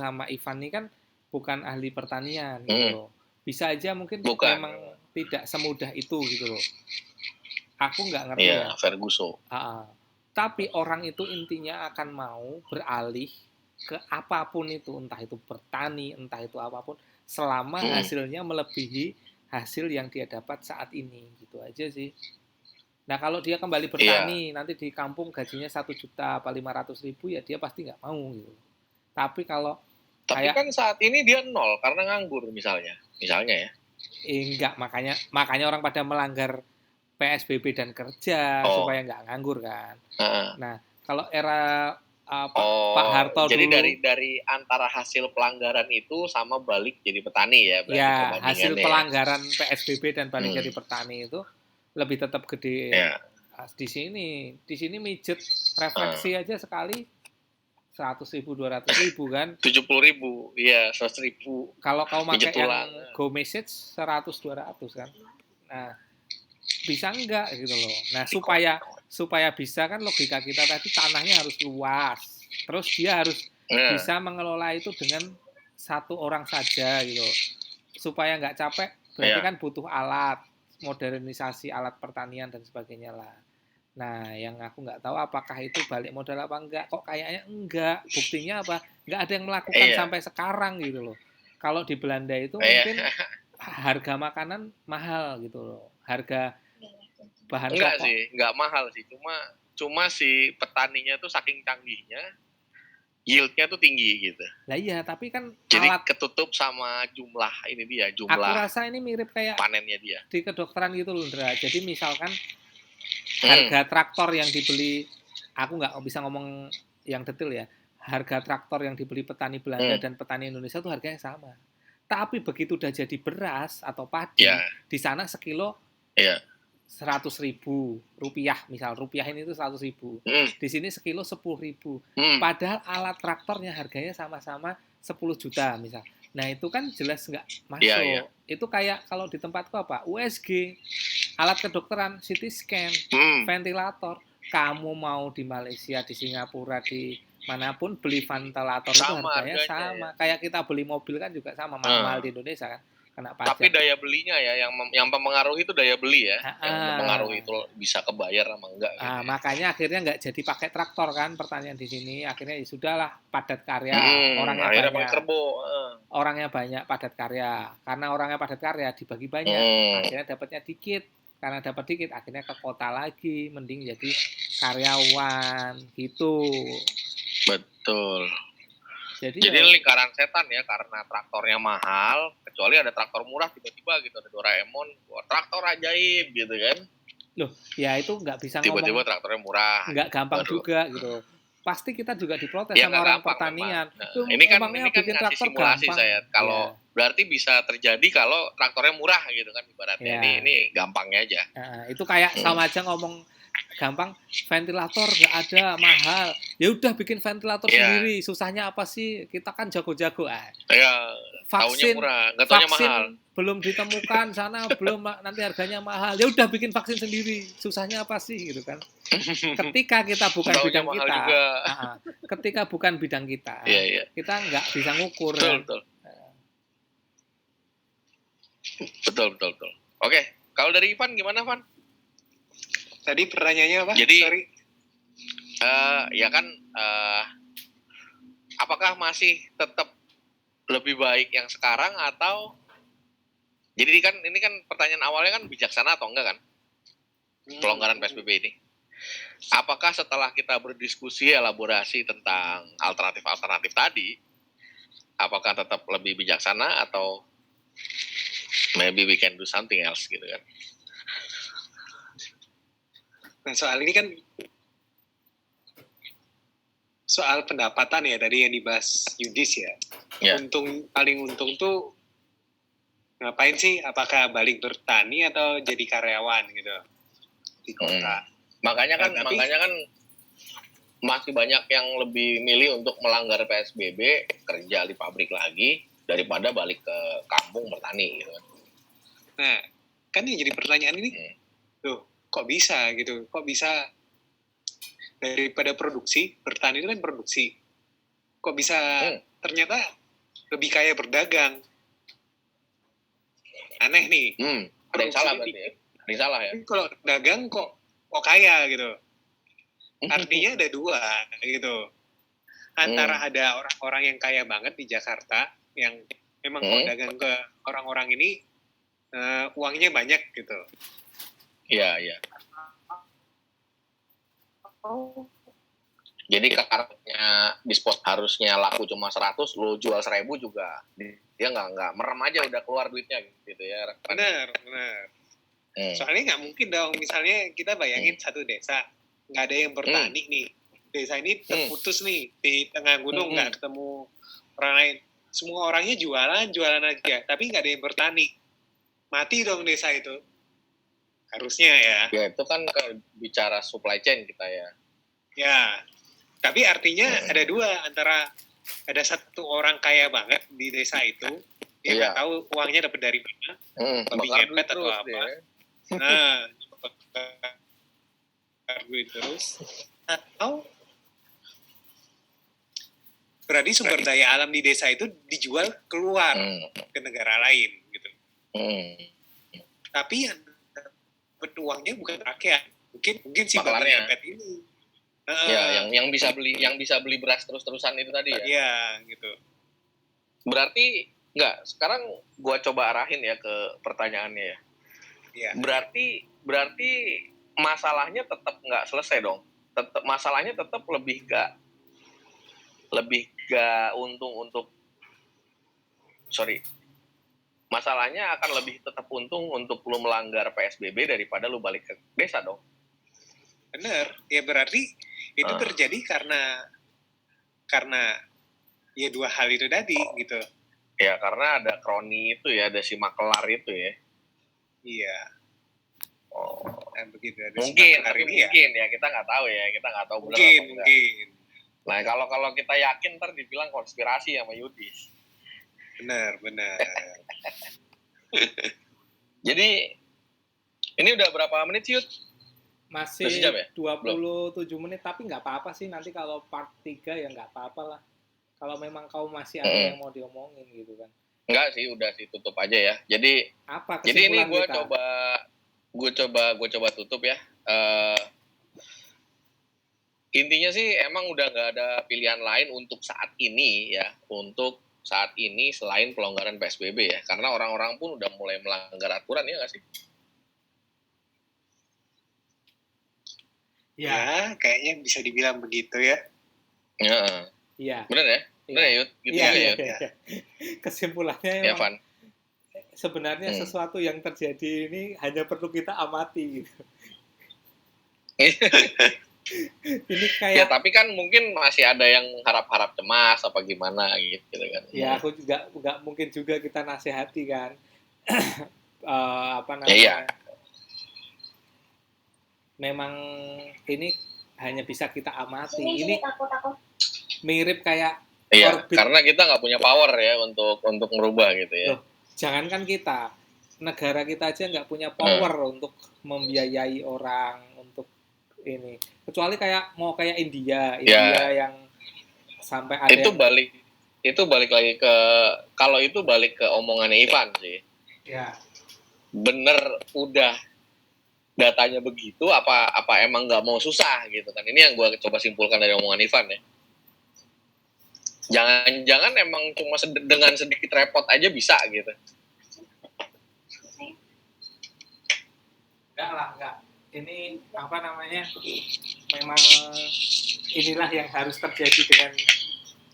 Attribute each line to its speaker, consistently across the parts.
Speaker 1: sama Ivan ini kan bukan ahli pertanian gitu loh. Bisa aja mungkin
Speaker 2: Bukan.
Speaker 1: memang tidak semudah itu gitu loh. Aku nggak ngerti ya.
Speaker 2: Ferguson.
Speaker 1: Tapi orang itu intinya akan mau beralih ke apapun itu, entah itu bertani, entah itu apapun, selama hasilnya melebihi hasil yang dia dapat saat ini, gitu aja sih. Nah kalau dia kembali bertani, nanti di kampung gajinya 1 juta apa 500.000 ya dia pasti nggak mau gitu. Tapi kalau
Speaker 2: kan saat ini dia 0 karena nganggur misalnya ya.
Speaker 1: Enggak, makanya orang pada melanggar PSBB dan kerja supaya nggak nganggur kan. Nah kalau era Pak Harto
Speaker 2: jadi
Speaker 1: dulu,
Speaker 2: dari antara hasil pelanggaran itu sama balik jadi petani ya berarti
Speaker 1: ya hasil pelanggaran
Speaker 2: ya.
Speaker 1: PSBB dan balik jadi petani itu lebih tetap gede. Di sini mijet refleksi aja sekali 100.000, 200.000 kan.
Speaker 2: 70.000, iya 100.000.
Speaker 1: Kalau kau pakai yang Go Message 100, 200 kan. Nah, bisa enggak gitu loh. Nah, supaya bisa kan logika kita tadi tanahnya harus luas. Terus dia harus bisa mengelola itu dengan satu orang saja gitu. Supaya nggak capek, berarti kan butuh alat, modernisasi alat pertanian dan sebagainya lah. Nah, yang aku nggak tahu apakah itu balik modal apa enggak. Kok kayaknya enggak. Buktinya apa? Nggak ada yang melakukan sampai sekarang gitu loh. Kalau di Belanda itu mungkin harga makanan mahal gitu loh. Harga bahan
Speaker 2: enggak
Speaker 1: pokok.
Speaker 2: Sih, enggak mahal sih. Cuma si petaninya tuh saking canggihnya, yield-nya tuh tinggi gitu.
Speaker 1: Lah iya, tapi kan
Speaker 2: jadi ketutup sama jumlah
Speaker 1: Aku rasa ini mirip kayak
Speaker 2: panennya dia.
Speaker 1: Di kedokteran gitu loh, Ndra. Jadi misalkan harga traktor yang dibeli, aku nggak bisa ngomong yang detail ya, harga traktor yang dibeli petani Belanda dan petani Indonesia itu harganya sama. Tapi begitu udah jadi beras atau padi, di sana sekilo 100.000 rupiah, misal rupiah ini itu 100.000. Di sini sekilo 10.000. Padahal alat traktornya harganya sama-sama 10 juta misal. Nah itu kan jelas nggak masuk. Itu kayak kalau di tempatku apa? USG, alat kedokteran, CT scan, ventilator. Kamu mau di Malaysia, di Singapura, di manapun beli ventilator itu harganya sama. Kayak kita beli mobil kan juga sama, mahal-mahal di Indonesia kan. Kena pajak.
Speaker 2: Tapi daya belinya ya yang mempengaruhi itu daya beli ya. Yang mempengaruhi itu bisa kebayar sama enggak gitu.
Speaker 1: Makanya akhirnya nggak jadi pakai traktor kan pertanian di sini. Akhirnya ya sudahlah padat karya, orangnya banyak. Orangnya banyak, padat karya. Karena orangnya padat karya dibagi banyak, akhirnya dapatnya dikit. Karena dapat dikit, akhirnya ke kota lagi, mending jadi karyawan gitu.
Speaker 2: Betul. Jadi lingkaran setan ya, karena traktornya mahal, kecuali ada traktor murah tiba-tiba gitu, ada Doraemon, traktor ajaib gitu kan.
Speaker 1: Loh, ya itu nggak bisa
Speaker 2: tiba-tiba ngomong. Traktornya murah.
Speaker 1: Nggak gampang juga gitu. Pasti kita juga diprotes sama orang pertanian.
Speaker 2: Nah, ini kan
Speaker 1: bikin traktor
Speaker 2: simulasi
Speaker 1: gampang.
Speaker 2: Saya. Kalau berarti bisa terjadi kalau traktornya murah gitu kan ibaratnya. Ini gampangnya aja.
Speaker 1: Itu kayak sama aja ngomong gampang, ventilator nggak ada, mahal. Ya udah bikin ventilator sendiri. Susahnya apa sih? Kita kan jago-jago. Vaksin
Speaker 2: murah, nggak taunya mahal.
Speaker 1: Belum ditemukan sana, belum, nanti harganya mahal. Ya udah bikin vaksin sendiri. Susahnya apa sih gitu kan? Ketika kita bukan bidang kita, ketika bukan bidang kita, kita nggak bisa ngukur.
Speaker 2: Betul. Oke, kalau dari Ivan gimana, Van?
Speaker 3: Tadi pertanyaannya apa?
Speaker 2: Jadi, ya kan, apakah masih tetap lebih baik yang sekarang atau? Jadi kan ini kan pertanyaan awalnya kan bijaksana atau enggak kan? Pelonggaran PSBB ini. Apakah setelah kita berdiskusi elaborasi tentang alternatif tadi, apakah tetap lebih bijaksana atau maybe we can do something else gitu kan?
Speaker 3: Nah soal ini kan soal pendapatan ya tadi yang dibahas Yudis ya. Paling untung tuh ngapain sih? Apakah balik bertani atau jadi karyawan gitu di kota?
Speaker 2: Makanya kan masih banyak yang lebih milih untuk melanggar PSBB, kerja di pabrik lagi daripada balik ke kampung bertani gitu.
Speaker 3: Nah, kan yang jadi pertanyaan ini, kok bisa gitu? Kok bisa daripada produksi, bertani itu kan produksi. Kok bisa ternyata lebih kaya berdagang. Aneh nih.
Speaker 2: Ada yang salah berarti ya? Ada yang salah ya?
Speaker 3: Kalau dagang kok kaya gitu. Artinya ada dua gitu. Antara ada orang-orang yang kaya banget di Jakarta yang memang kalau dagang ke orang-orang ini uangnya banyak gitu.
Speaker 2: Iya, iya. Jadi karena dispos harusnya laku cuma 100, lo jual 1000 juga. Dia nggak merem aja udah keluar duitnya gitu ya.
Speaker 3: Benar. Soalnya nggak mungkin dong, misalnya kita bayangin satu desa, nggak ada yang bertani nih. Desa ini terputus nih, di tengah gunung nggak ketemu orang lain. Semua orangnya jualan aja, tapi nggak ada yang bertani. Mati dong desa itu. Harusnya ya.
Speaker 2: Ya itu kan bicara supply chain kita ya.
Speaker 3: Ya, tapi artinya ada dua, antara ada satu orang kaya banget di desa itu, dia nggak tahu uangnya dapat dari mana, lebih ngepet atau apa. Nah, duit terus. Atau berarti sumber daya alam di desa itu dijual keluar ke negara lain gitu. Tapi yang dapat uangnya bukan rakyat, mungkin si ngepet ini.
Speaker 2: Ya, yang bisa beli beras terus-terusan itu tadi ya.
Speaker 3: Iya, gitu.
Speaker 2: Berarti sekarang gua coba arahin ya ke pertanyaannya ya.
Speaker 3: Iya.
Speaker 2: Berarti masalahnya tetap nggak selesai dong. Masalahnya tetap lebih gak untung untuk masalahnya akan lebih tetap untung untuk lu melanggar PSBB daripada lu balik ke desa dong.
Speaker 3: Bener, ya berarti itu terjadi karena ya dua hal itu tadi gitu.
Speaker 2: Ya karena ada kroni itu ya, ada si makelar itu ya.
Speaker 3: Iya. Nah, begitu ada
Speaker 2: mungkin ya kita nggak tahu benar apa
Speaker 3: mungkin.
Speaker 2: Nah kalau kita yakin ntar dibilang konspirasi sama Yudis.
Speaker 3: Benar.
Speaker 2: Jadi ini udah berapa menit sih, Yud?
Speaker 1: Masih 27 menit, tapi nggak apa-apa sih, nanti kalau part 3 ya nggak apa-apa lah. Kalau memang kau masih ada yang mau diomongin gitu kan.
Speaker 2: Enggak sih, udah sih tutup aja ya. Jadi ini gue coba tutup ya. Intinya sih emang udah nggak ada pilihan lain untuk saat ini ya. Untuk saat ini selain pelonggaran PSBB ya. Karena orang-orang pun udah mulai melanggar aturan ya nggak sih?
Speaker 3: Ya, kayaknya bisa dibilang begitu ya.
Speaker 2: Iya. Bener ya? Bener ya, Yud? Gitu
Speaker 1: ya. Kesimpulannya
Speaker 2: ya, Van.
Speaker 1: Sebenarnya sesuatu yang terjadi ini hanya perlu kita amati gitu. Ini kayak
Speaker 2: ya, tapi kan mungkin masih ada yang harap-harap cemas apa gimana gitu kan.
Speaker 1: Ya, aku juga nggak mungkin juga kita nasihati kan. Apa namanya?
Speaker 2: Iya.
Speaker 1: Memang ini hanya bisa kita amati. Ini mirip kayak
Speaker 2: orbit. Karena kita nggak punya power ya untuk merubah gitu ya.
Speaker 1: Loh, jangankan kita, negara kita aja nggak punya power untuk membiayai orang untuk ini. Kecuali kayak India yang sampai ada
Speaker 2: itu balik lagi ke kalau itu balik ke omongannya Ivan sih.
Speaker 1: Ya. Bener
Speaker 2: udah datanya begitu apa emang nggak mau susah gitu kan. Ini yang gue coba simpulkan dari omongan Ivan ya. Jangan emang cuma dengan sedikit repot aja bisa gitu.
Speaker 1: Enggak. Ini apa namanya? Memang inilah yang harus terjadi dengan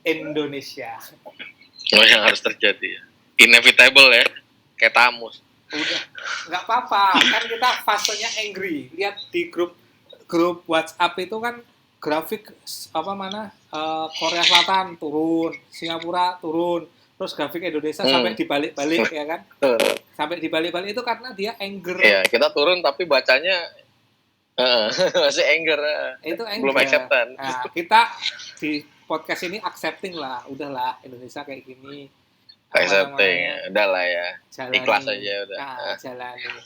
Speaker 1: Indonesia.
Speaker 2: Yang harus terjadi ya. Inevitable ya. Kayak tamus.
Speaker 1: Udah, nggak apa-apa, kan kita fasenya angry. Lihat di grup WhatsApp itu kan grafik Korea Selatan turun, Singapura turun, terus grafik Indonesia sampai dibalik-balik ya kan? Sampai dibalik-balik itu karena dia anger.
Speaker 2: Iya, kita turun tapi bacanya masih anger.
Speaker 1: Itu anger.
Speaker 2: Belum acceptance.
Speaker 1: Nah, kita di podcast ini accepting lah, udahlah Indonesia kayak gini.
Speaker 2: Accepting, udah lah ya. Jalani. Ikhlas aja udah.
Speaker 1: Jalani.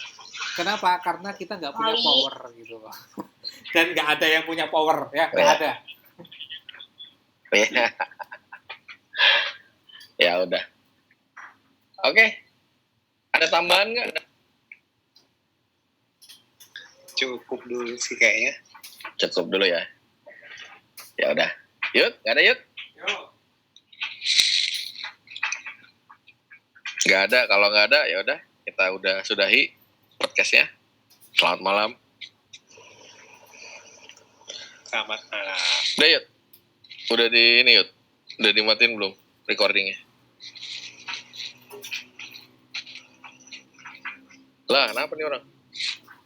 Speaker 1: Kenapa? Karena kita nggak punya power gitu. Dan nggak ada yang punya power ya, nggak ada.
Speaker 2: Ya udah. Oke. Ada tambahan nggak?
Speaker 3: Cukup dulu sih kayaknya.
Speaker 2: Cukup dulu ya. Ya udah. Yuk, nggak ada yuk? Nggak ada. Kalau nggak ada, ya udah. Kita udah sudahi podcastnya. Selamat malam.
Speaker 3: Selamat malam.
Speaker 2: Udah yuk. Udah di ini yuk. Udah dimatiin belum recordingnya? Lah, kenapa nih orang?